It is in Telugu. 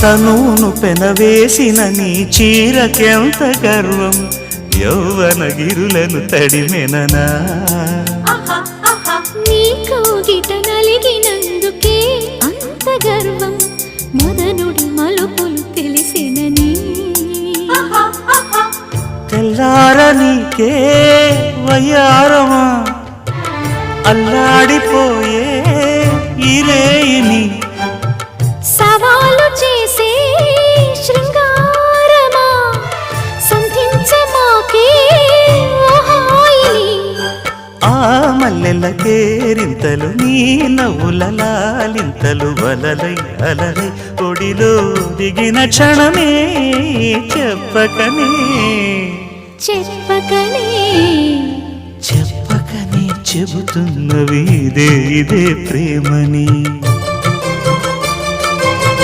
తనూను పెనవేసిన నీ చీరకెంత గర్వం యౌవన గిరులను తడిమెననా నీ కౌగిట నలిగినందుకే అంత గర్వం మదనుడి మలుపులు తెలిసినని తెల్లార నీకే వయ్యారమా అల్లాడిపోయే ఇరేయిని సవాలు చేసే శృంగారమా సంధించమాకే ఓహాయిని ఆ మల్లెల కేరింతలు నీ నవ్వుల లాలింతలు వలలై అలలై ఒడిలో దిగిన క్షణమే చెప్పకనే చెప్పకనే చెప్పకనే చెబుతున్నవి ఇదే ప్రేమని